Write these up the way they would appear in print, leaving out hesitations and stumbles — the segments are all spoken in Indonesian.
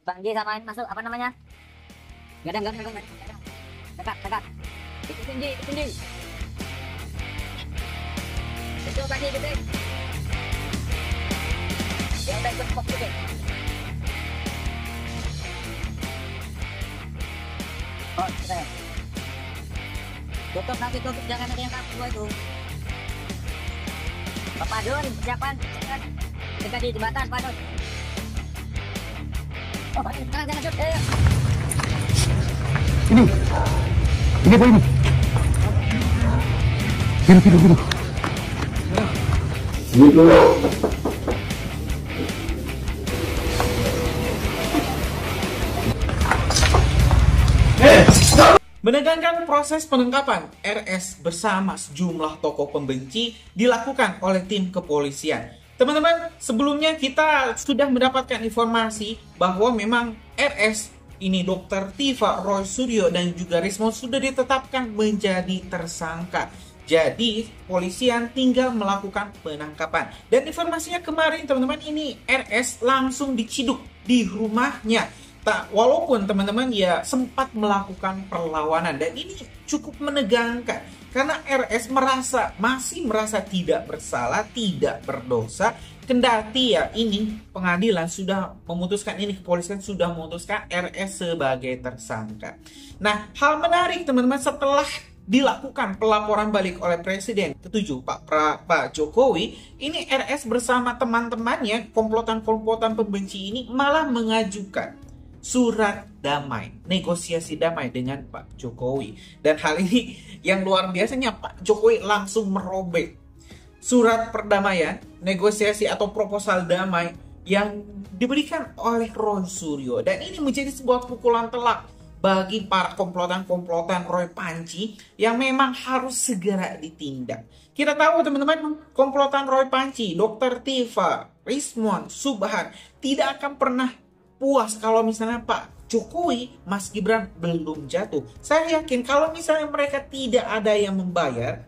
Bang Ji sama ini masuk apa namanya? Gadang, gadang, gadang, gadang. Dekat, dekat. Ikutin Ji, ikutin Ji. Itu Bang Ji, ikutin. Dia udah ikut box ikutin. Oh, kita. Tutup nanti, tutup, jangan ada yang kabur itu. Bapak Dun, persiapan. Dekat di jembatan, Pak Dun. Oh, jangan shoot. Ini apa ini? Biru. Menegangkan proses penangkapan RS bersama sejumlah tokoh pembenci dilakukan oleh tim kepolisian. Teman-teman, sebelumnya kita sudah mendapatkan informasi bahwa memang RS ini Dr. Tiva, Roy Suryo, dan juga Rismond sudah ditetapkan menjadi tersangka. Jadi, polisian tinggal melakukan penangkapan. Dan informasinya kemarin, teman-teman, ini RS langsung diciduk di rumahnya. Walaupun teman-teman ya sempat melakukan perlawanan, dan ini cukup menegangkan karena RS masih merasa tidak bersalah, tidak berdosa, kendati ya ini pengadilan sudah memutuskan, ini kepolisian sudah memutuskan RS sebagai tersangka. Nah, hal menarik teman-teman, setelah dilakukan pelaporan balik oleh Presiden ke-7 Pak Jokowi, ini RS bersama teman-temannya, komplotan-komplotan pembenci ini malah mengajukan surat damai, negosiasi damai dengan Pak Jokowi. Dan hal ini yang luar biasanya, Pak Jokowi langsung merobek surat perdamaian, negosiasi atau proposal damai yang diberikan oleh Roy Suryo. Dan ini menjadi sebuah pukulan telak bagi para komplotan-komplotan Roy Panci yang memang harus segera ditindak. Kita tahu teman-teman, komplotan Roy Panci, Dr. Tiva, Rismond, Subhan tidak akan pernah puas kalau misalnya Pak Jokowi, Mas Gibran belum jatuh. Saya yakin kalau misalnya mereka tidak ada yang membayar,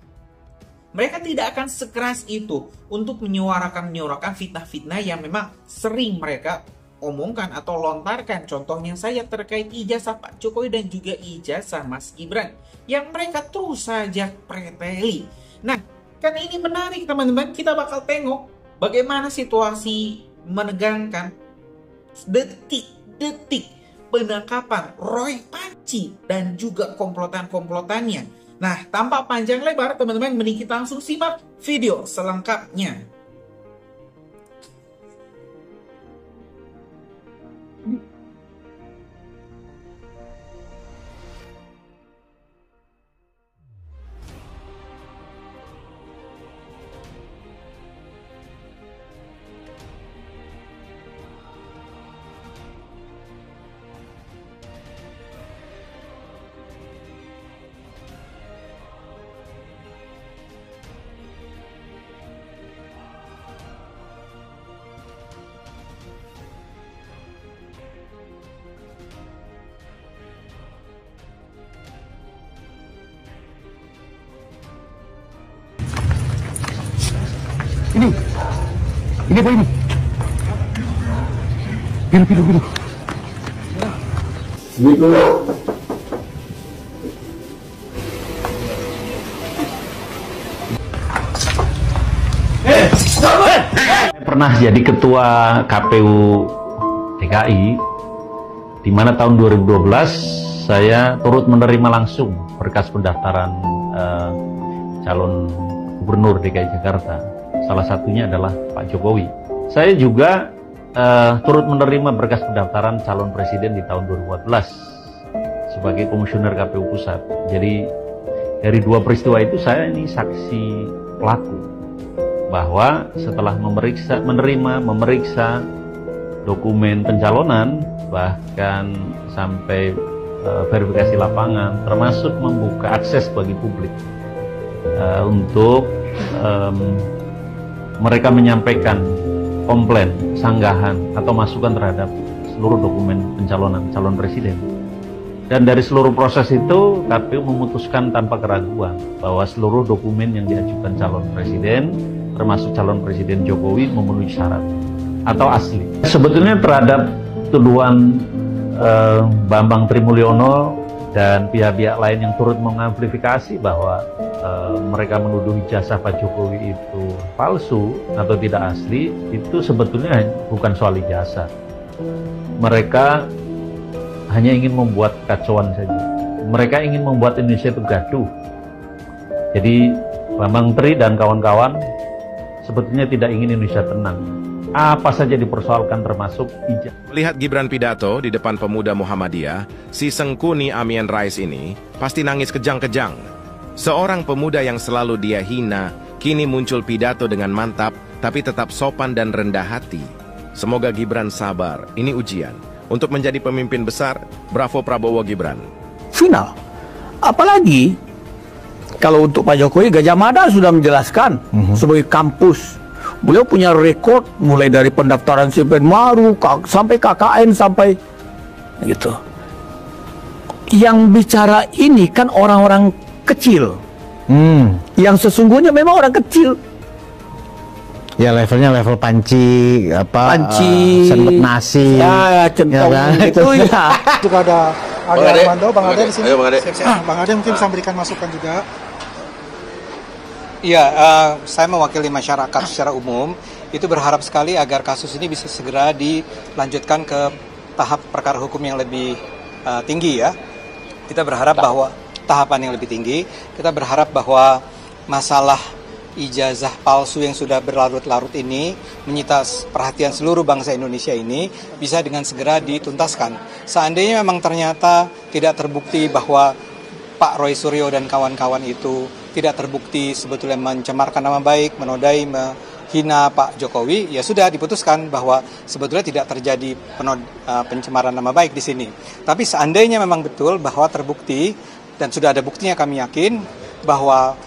mereka tidak akan sekeras itu untuk menyuarakan fitnah-fitnah yang memang sering mereka omongkan atau lontarkan. Contohnya saya terkait ijazah Pak Jokowi dan juga ijazah Mas Gibran yang mereka terus saja preteli. Nah, kan ini menarik teman-teman, kita bakal tengok bagaimana situasi menegangkan detik-detik penangkapan Roy Panci dan juga komplotan-komplotannya. Nah, tanpa panjang lebar teman-teman, mending kita langsung simak video selengkapnya. Ini apa ini? Biru. Pernah jadi ketua KPU DKI, di mana tahun 2012 saya turut menerima langsung berkas pendaftaran calon gubernur DKI Jakarta. Salah satunya adalah Pak Jokowi. Saya juga turut menerima berkas pendaftaran calon presiden di tahun 2014 sebagai komisioner KPU Pusat. Jadi dari dua peristiwa itu saya ini saksi pelaku bahwa setelah memeriksa dokumen pencalonan, bahkan sampai verifikasi lapangan, termasuk membuka akses bagi publik untuk mereka menyampaikan komplain, sanggahan, atau masukan terhadap seluruh dokumen pencalonan calon presiden. Dan dari seluruh proses itu, KPU memutuskan tanpa keraguan bahwa seluruh dokumen yang diajukan calon presiden, termasuk calon presiden Jokowi, memenuhi syarat atau asli. Sebetulnya terhadap tuduhan Bambang Trimulyono dan pihak-pihak lain yang turut mengamplifikasi bahwa mereka menuduh ijazah Pak Jokowi itu palsu atau tidak asli, itu sebetulnya bukan soal ijazah. Mereka hanya ingin membuat kacauan saja. Mereka ingin membuat Indonesia itu gaduh. Jadi Bambang Tri dan kawan-kawan sebetulnya tidak ingin Indonesia tenang. Apa saja dipersoalkan termasuk ijazah. Melihat Gibran pidato di depan pemuda Muhammadiyah, si Sengkuni Amin Rais ini pasti nangis kejang-kejang. Seorang pemuda yang selalu dia hina, kini muncul pidato dengan mantap, tapi tetap sopan dan rendah hati. Semoga Gibran sabar, ini ujian. Untuk menjadi pemimpin besar, bravo Prabowo Gibran. Final. Apalagi, kalau untuk Pak Jokowi, Gajah Mada sudah menjelaskan sebagai kampus. Beliau punya rekod mulai dari pendaftaran CPN baru sampai KKN sampai gitu. Yang bicara ini kan orang-orang kecil. Yang sesungguhnya memang orang kecil. Ya levelnya level panci, sendok nasi. Ya, centong kan? itu ya. Juga ada Armando, Bang Ade di sini. Ayo, Bang Ade. Bang Ade mungkin bisa memberikan masukan juga. Iya, saya mewakili masyarakat secara umum, itu berharap sekali agar kasus ini bisa segera dilanjutkan ke tahap perkara hukum yang lebih tinggi ya. Kita berharap bahwa tahapan yang lebih tinggi, kita berharap bahwa masalah ijazah palsu yang sudah berlarut-larut ini menyita perhatian seluruh bangsa Indonesia ini bisa dengan segera dituntaskan. Seandainya memang ternyata tidak terbukti bahwa Pak Roy Suryo dan kawan-kawan itu tidak terbukti sebetulnya mencemarkan nama baik, menodai, menghina Pak Jokowi, ya sudah diputuskan bahwa sebetulnya tidak terjadi pencemaran nama baik di sini. Tapi seandainya memang betul bahwa terbukti, dan sudah ada buktinya, kami yakin bahwa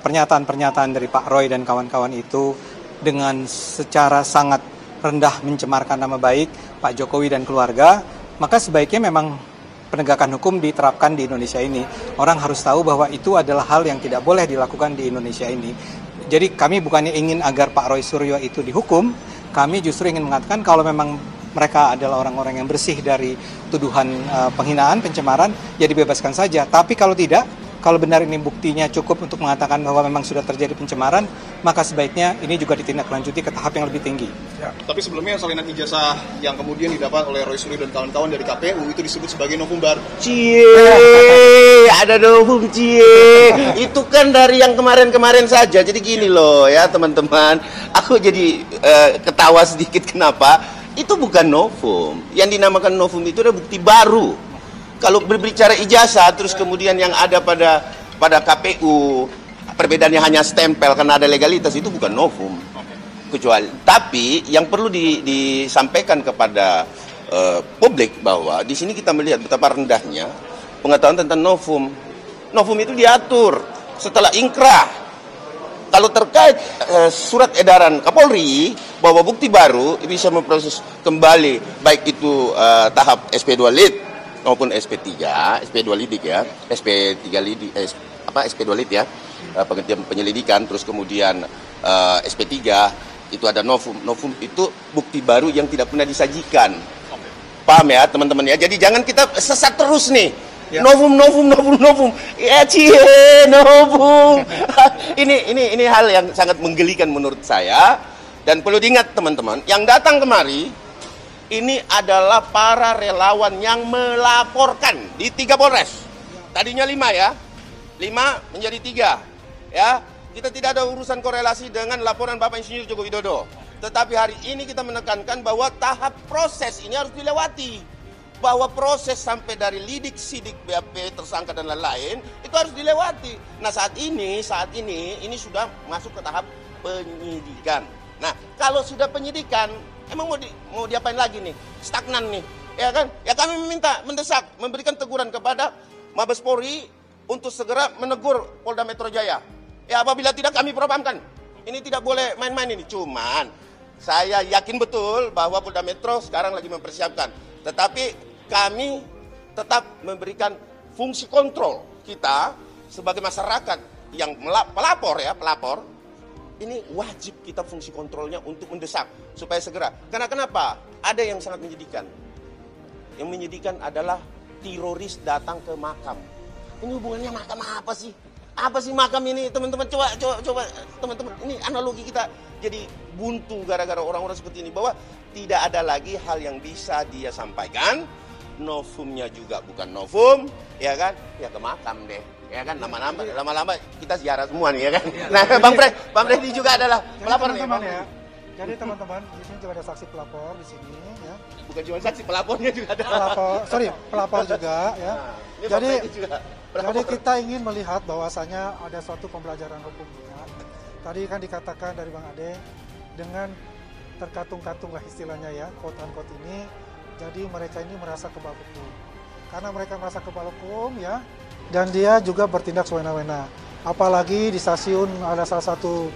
pernyataan-pernyataan dari Pak Roy dan kawan-kawan itu dengan secara sangat rendah mencemarkan nama baik Pak Jokowi dan keluarga, maka sebaiknya memang penegakan hukum diterapkan di Indonesia ini. Orang harus tahu bahwa itu adalah hal yang tidak boleh dilakukan di Indonesia ini. Jadi kami bukannya ingin agar Pak Roy Suryo itu dihukum, kami justru ingin mengatakan kalau memang mereka adalah orang-orang yang bersih dari tuduhan penghinaan, pencemaran, ya dibebaskan saja. Tapi kalau tidak, kalau benar ini buktinya cukup untuk mengatakan bahwa memang sudah terjadi pencemaran, maka sebaiknya ini juga ditindaklanjuti ke tahap yang lebih tinggi. Ya, tapi sebelumnya salinan ijazah yang kemudian didapat oleh Roy Suryo dan kawan-kawan dari KPU itu disebut sebagai novum baru. Ada novum Itu kan dari yang kemarin-kemarin saja. Jadi gini loh ya teman-teman, aku jadi ketawa sedikit. Kenapa? Itu bukan novum. Yang dinamakan novum itu adalah bukti baru. Kalau berbicara ijazah, terus kemudian yang ada pada KPU, perbedaannya hanya stempel karena ada legalitas, itu bukan novum. Kecuali, tapi yang perlu disampaikan kepada publik bahwa di sini kita melihat betapa rendahnya pengetahuan tentang novum. Novum itu diatur setelah inkrah. Kalau terkait surat edaran Kapolri bahwa bukti baru bisa memproses kembali baik itu tahap SP2 Lid maupun SP3, SP2 lidik ya, SP3 lidik, SP2 lid ya, penghentian penyelidikan, terus kemudian SP3 itu ada novum. Novum itu bukti baru yang tidak pernah disajikan. Paham ya teman-teman ya? Jadi jangan kita sesat terus nih. Ya. Novum. Ya novum. Ini hal yang sangat menggelikan menurut saya, dan perlu diingat teman-teman, yang datang kemari ini adalah para relawan yang melaporkan di 3 Polres. Tadinya 5 ya. 5 menjadi 3. Ya. Kita tidak ada urusan korelasi dengan laporan Bapak Insinyur Joko Widodo. Tetapi hari ini kita menekankan bahwa tahap proses ini harus dilewati. Bahwa proses sampai dari lidik, sidik, BAP, tersangka dan lain-lain itu harus dilewati. Nah, saat ini sudah masuk ke tahap penyidikan. Nah, kalau sudah penyidikan, emang mau diapain lagi nih? Stagnan nih, ya kan? Ya kami mendesak, memberikan teguran kepada Mabes Polri untuk segera menegur Polda Metro Jaya. Ya apabila tidak kami propamkan. Ini tidak boleh main-main ini. Cuman saya yakin betul bahwa Polda Metro sekarang lagi mempersiapkan. Tetapi kami tetap memberikan fungsi kontrol kita sebagai masyarakat yang pelapor. Ini wajib kita fungsi kontrolnya untuk mendesak supaya segera. Karena kenapa? Ada yang sangat menyedihkan. Yang menyedihkan adalah teroris datang ke makam. Ini hubungannya makam apa sih? Apa sih makam ini, teman-teman? Coba teman-teman, ini analogi kita jadi buntu gara-gara orang-orang seperti ini, bahwa tidak ada lagi hal yang bisa dia sampaikan. Novumnya juga bukan novum, ya kan? Ya ke makam deh, ya kan? Lama-lama kita ziarah semua nih, ya kan? Nah, Bang Freddy juga adalah pelapor nih, Bang. Ya. Jadi teman-teman, di sini juga ada saksi pelapor di sini, ya. Bukan cuma saksi, pelapornya juga ada. Pelapor juga, ya. Nah, Jadi kita ingin melihat bahwasanya ada suatu pembelajaran hukum juga. Tadi kan dikatakan dari Bang Ade, dengan terkatung-katung lah istilahnya ya, quote-unquote ini, jadi mereka ini merasa kebal hukum. Karena mereka merasa kebal hukum ya, dan dia juga bertindak sewena-wena. Apalagi di stasiun ada salah satu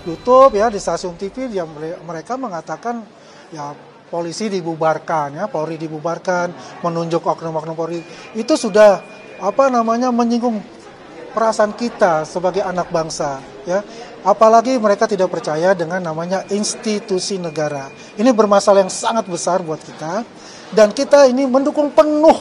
YouTube ya, di stasiun TV yang mereka mengatakan ya polisi dibubarkan ya, Polri dibubarkan, menunjuk oknum-oknum Polri. Itu sudah menyinggung perasaan kita sebagai anak bangsa ya. Apalagi mereka tidak percaya dengan namanya institusi negara. Ini bermasalah yang sangat besar buat kita, dan kita ini mendukung penuh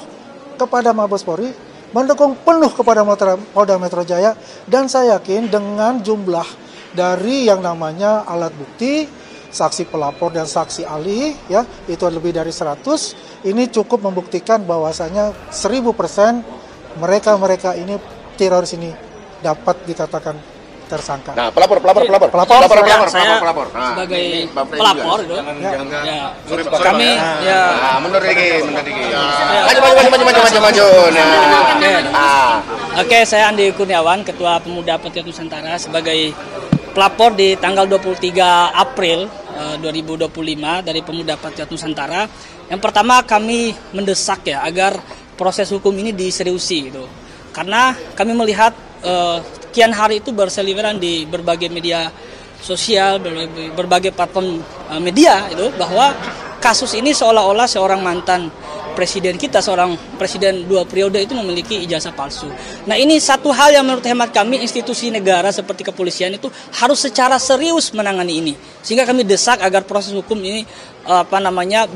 kepada Mabes Polri, mendukung penuh kepada Polda Metro Jaya, dan saya yakin dengan jumlah dari yang namanya alat bukti, saksi pelapor dan saksi ahli ya, itu lebih dari 100, ini cukup membuktikan bahwasanya 1000% mereka ini teroris ini dapat dikatakan tersangka. Nah, pelapor. Saya sebagai pelapor itu. Kami ya mundur dikit. Maju. Oke, saya Andi Kurniawan, Ketua Pemuda Patriot Nusantara, sebagai pelapor di tanggal 23 April 2025 dari Pemuda Patriot Nusantara. Yang pertama, kami mendesak ya agar proses hukum ini diseriusi gitu. Karena kami melihat kian hari itu berseliweran di berbagai media sosial, berbagai platform media itu, bahwa kasus ini seolah-olah seorang mantan presiden kita, seorang presiden 2 periode itu memiliki ijazah palsu. Nah, ini satu hal yang menurut hemat kami institusi negara seperti kepolisian itu harus secara serius menangani ini. Sehingga kami desak agar proses hukum ini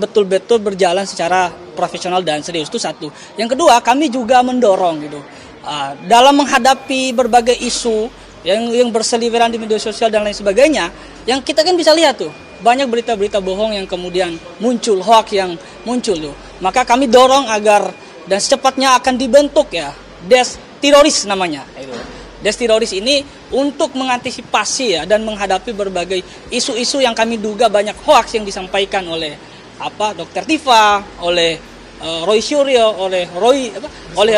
betul-betul berjalan secara profesional dan serius. Itu satu. Yang kedua, kami juga mendorong gitu. Dalam menghadapi berbagai isu yang berseliweran di media sosial dan lain sebagainya, yang kita kan bisa lihat tuh, banyak berita-berita bohong yang kemudian muncul, hoax yang muncul tuh. Maka kami dorong agar dan secepatnya akan dibentuk ya Des Teroris namanya. Des Teroris ini untuk mengantisipasi ya dan menghadapi berbagai isu-isu yang kami duga banyak hoax yang disampaikan oleh Dr. Tifa, oleh Roy Suryo, oleh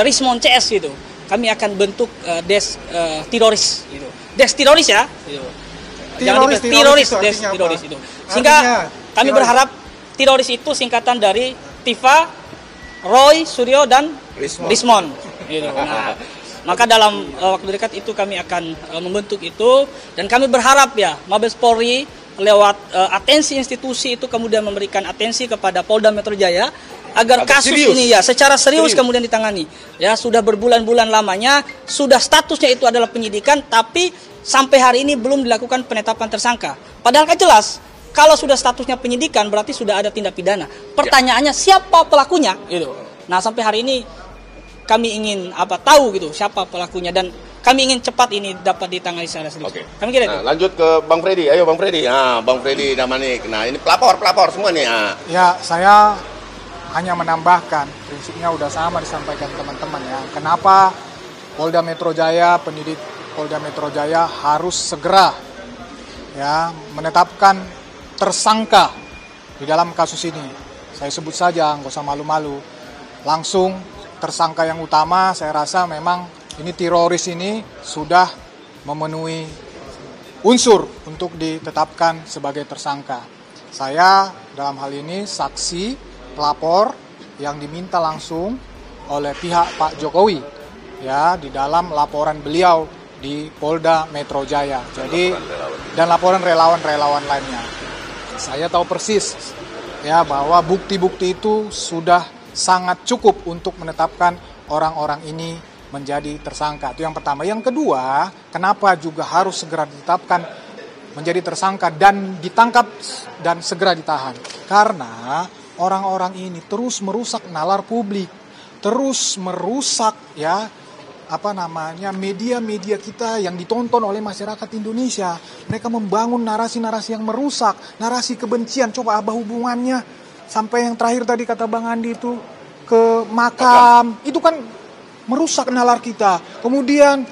Rismon CS gitu. Kami akan bentuk Des Teroris gitu. Des Teroris ya gitu. Teroris itu. Sehingga kami berharap teroris itu singkatan dari Tifa, Roy, Suryo, dan Rismon. Gitu. Nah, maka dalam waktu dekat itu kami akan membentuk itu, dan kami berharap ya Mabes Polri lewat atensi institusi itu kemudian memberikan atensi kepada Polda Metro Jaya agar kasus ini ya secara serius kemudian ditangani. Ya sudah berbulan-bulan lamanya, sudah statusnya itu adalah penyidikan, tapi sampai hari ini belum dilakukan penetapan tersangka. Padahal kan jelas, kalau sudah statusnya penyidikan berarti sudah ada tindak pidana. Pertanyaannya siapa pelakunya gitu. Nah, sampai hari ini kami ingin tahu gitu siapa pelakunya, dan kami ingin cepat ini dapat ditangani secara serius. Oke. Kami kira itu. Lanjut ke Bang Freddy. Ayo Bang Freddy. Bang Freddy Damanik. Nah, ini pelapor semua nih. Ya, saya hanya menambahkan, prinsipnya udah sama disampaikan teman-teman ya. Kenapa Polda Metro Jaya, penyidik Polda Metro Jaya harus segera ya menetapkan tersangka di dalam kasus ini. Saya sebut saja, nggak usah malu-malu. Langsung tersangka yang utama, saya rasa memang ini teroris ini sudah memenuhi unsur untuk ditetapkan sebagai tersangka. Saya dalam hal ini saksi pelapor yang diminta langsung oleh pihak Pak Jokowi ya di dalam laporan beliau di Polda Metro Jaya. Jadi dan laporan relawan-relawan lainnya. Saya tahu persis ya bahwa bukti-bukti itu sudah sangat cukup untuk menetapkan orang-orang ini menjadi tersangka. Itu yang pertama. Yang kedua, kenapa juga harus segera ditetapkan menjadi tersangka dan ditangkap dan segera ditahan? Karena orang-orang ini terus merusak nalar publik, terus merusak ya media-media kita yang ditonton oleh masyarakat Indonesia. Mereka membangun narasi-narasi yang merusak, narasi kebencian. Coba apa hubungannya sampai yang terakhir tadi kata Bang Andi itu ke makam. Itu kan merusak nalar kita. Kemudian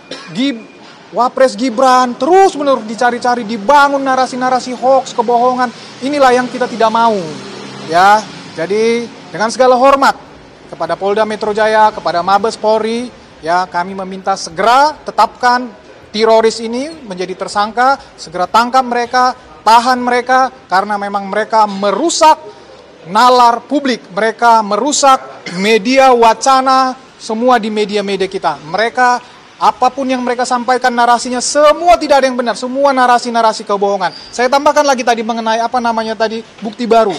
Wapres Gibran terus-menerus dicari-cari, dibangun narasi-narasi hoax, kebohongan. Inilah yang kita tidak mau. Ya, jadi dengan segala hormat kepada Polda Metro Jaya, kepada Mabes Polri, ya, kami meminta segera tetapkan teroris ini menjadi tersangka, segera tangkap mereka, tahan mereka, karena memang mereka merusak nalar publik, mereka merusak media wacana, semua di media-media kita. Mereka, apapun yang mereka sampaikan narasinya, semua tidak ada yang benar, semua narasi-narasi kebohongan. Saya tambahkan lagi tadi mengenai bukti baru.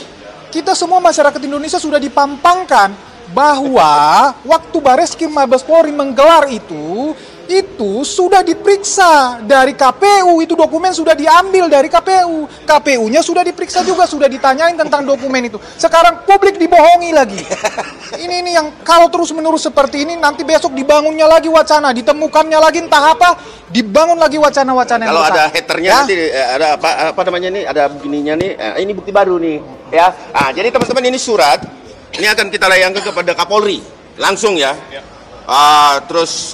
Kita semua masyarakat Indonesia sudah dipampangkan bahwa waktu Bareskrim Mabes Polri menggelar itu sudah diperiksa dari KPU, itu dokumen sudah diambil dari KPU. KPU-nya sudah diperiksa juga, sudah ditanyain tentang dokumen itu. Sekarang publik dibohongi lagi. Ini yang kalau terus-menerus seperti ini, nanti besok dibangunnya lagi wacana, ditemukannya lagi entah apa, dibangun lagi wacana-wacana yang kalau besar. ada haternya ya? Nanti ada apa namanya nih, ada begininya nih, ini bukti baru nih, ya. Jadi teman-teman, ini surat, ini akan kita layangkan kepada Kapolri langsung ya. Terus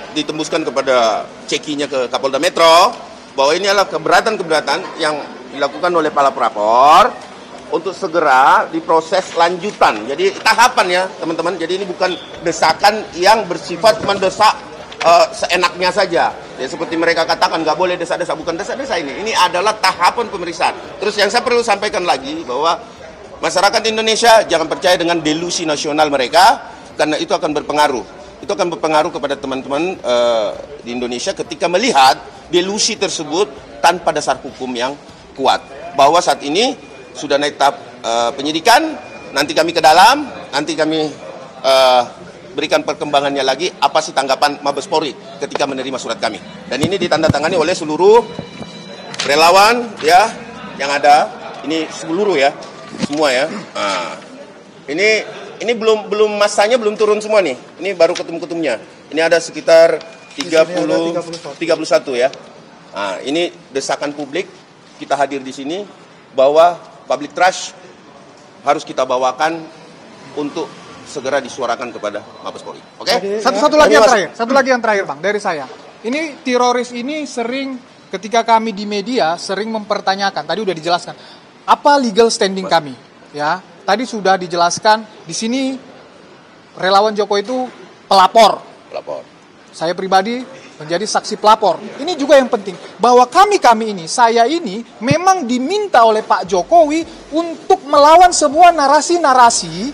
ditembuskan kepada cekinya ke Kapolda Metro bahwa ini adalah keberatan-keberatan yang dilakukan oleh para pelapor untuk segera diproses lanjutan. Jadi tahapan ya teman-teman. Jadi ini bukan desakan yang bersifat mendesak seenaknya saja. Ya, seperti mereka katakan nggak boleh desak-desak, bukan desak-desak ini. Ini adalah tahapan pemeriksaan. Terus yang saya perlu sampaikan lagi bahwa masyarakat Indonesia jangan percaya dengan delusi nasional mereka, karena itu akan berpengaruh. Itu akan berpengaruh kepada teman-teman di Indonesia ketika melihat delusi tersebut tanpa dasar hukum yang kuat. Bahwa saat ini sudah naik tahap penyidikan, nanti kami ke dalam, nanti kami berikan perkembangannya lagi, apa sih tanggapan Mabes Polri ketika menerima surat kami. Dan ini ditandatangani oleh seluruh relawan ya yang ada, ini seluruh ya, semua ya. Ini belum masanya belum turun semua nih. Ini baru ketum-ketumnya. Ini ada sekitar 31 ya. Ini desakan publik, kita hadir di sini bahwa public trust harus kita bawakan untuk segera disuarakan kepada Mabes Polri. Oke? Satu lagi yang terakhir Bang, dari saya. Ini teroris ini sering ketika kami di media sering mempertanyakan, tadi udah dijelaskan, apa legal standing kami, ya. Tadi sudah dijelaskan, di sini relawan Jokowi itu pelapor. Saya pribadi menjadi saksi pelapor. Ini juga yang penting, bahwa kami ini, saya ini memang diminta oleh Pak Jokowi untuk melawan semua narasi-narasi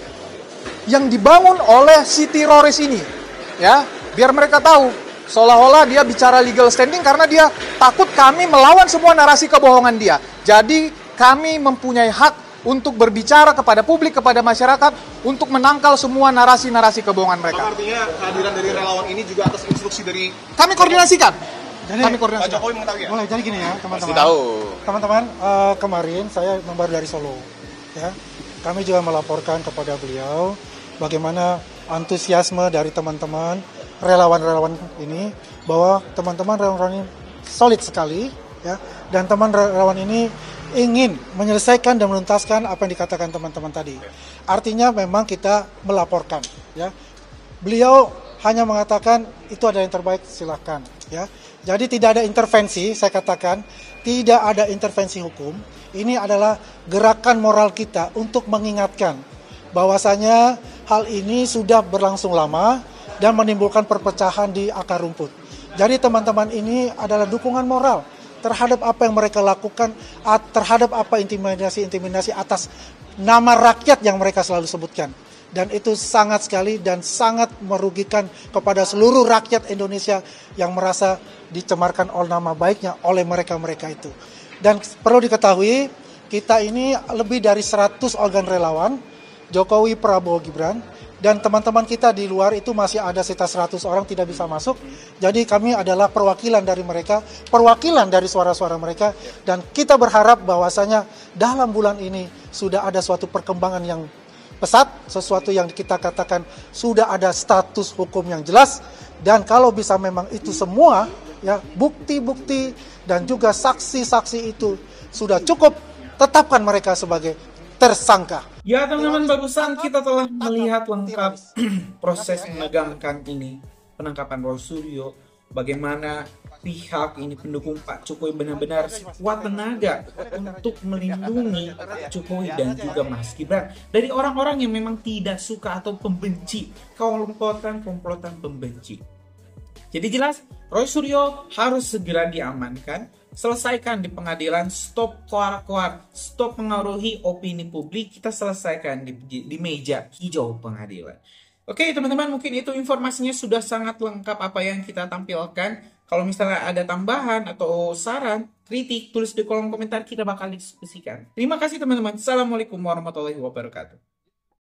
yang dibangun oleh si teroris ini. Ya, biar mereka tahu, seolah-olah dia bicara legal standing karena dia takut kami melawan semua narasi kebohongan dia. Jadi kami mempunyai hak untuk berbicara kepada publik, kepada masyarakat, untuk menangkal semua narasi-narasi kebohongan mereka. Artinya kehadiran dari relawan ini juga atas instruksi dari... Kami koordinasikan. Pak Jokowi mengetahui ya? Boleh, jadi gini ya teman-teman. Pasti tahu. Teman-teman, kemarin saya baru dari Solo. Ya, kami juga melaporkan kepada beliau bagaimana antusiasme dari teman-teman relawan-relawan ini, bahwa teman-teman relawan ini solid sekali, ya, dan teman relawan ini ingin menyelesaikan dan menuntaskan apa yang dikatakan teman-teman tadi. Artinya memang kita melaporkan, ya. Beliau hanya mengatakan itu ada yang terbaik, silahkan, ya. Jadi tidak ada intervensi, saya katakan tidak ada intervensi hukum. Ini adalah gerakan moral kita untuk mengingatkan bahwasanya hal ini sudah berlangsung lama dan menimbulkan perpecahan di akar rumput. Jadi teman-teman ini adalah dukungan moral terhadap apa yang mereka lakukan, terhadap apa intimidasi atas nama rakyat yang mereka selalu sebutkan. Dan itu sangat sekali dan sangat merugikan kepada seluruh rakyat Indonesia yang merasa dicemarkan oleh nama baiknya oleh mereka-mereka itu. Dan perlu diketahui, kita ini lebih dari 100 organ relawan, Jokowi, Prabowo, Gibran, dan teman-teman kita di luar itu masih ada sekitar 100 orang tidak bisa masuk. Jadi kami adalah perwakilan dari mereka, perwakilan dari suara-suara mereka, dan kita berharap bahwasanya dalam bulan ini sudah ada suatu perkembangan yang pesat, sesuatu yang kita katakan sudah ada status hukum yang jelas, dan kalau bisa memang itu semua ya bukti-bukti dan juga saksi-saksi itu sudah cukup, tetapkan mereka sebagai tersangka. Ya teman-teman, barusan kita telah melihat lengkap proses menegangkan ini, penangkapan Roy Suryo, bagaimana pihak ini pendukung Pak Jokowi benar-benar kuat tenaga untuk melindungi Pak Jokowi dan juga Mas Gibran dari orang-orang yang memang tidak suka atau pembenci, komplotan pembenci. Jadi jelas, Roy Suryo harus segera diamankan, selesaikan di pengadilan, stop koar-koar, stop mengaruhi opini publik, kita selesaikan di meja hijau pengadilan. Oke teman-teman, mungkin itu informasinya sudah sangat lengkap apa yang kita tampilkan. Kalau misalnya ada tambahan atau saran, kritik, tulis di kolom komentar, kita bakal diskusikan. Terima kasih teman-teman. Assalamualaikum warahmatullahi wabarakatuh.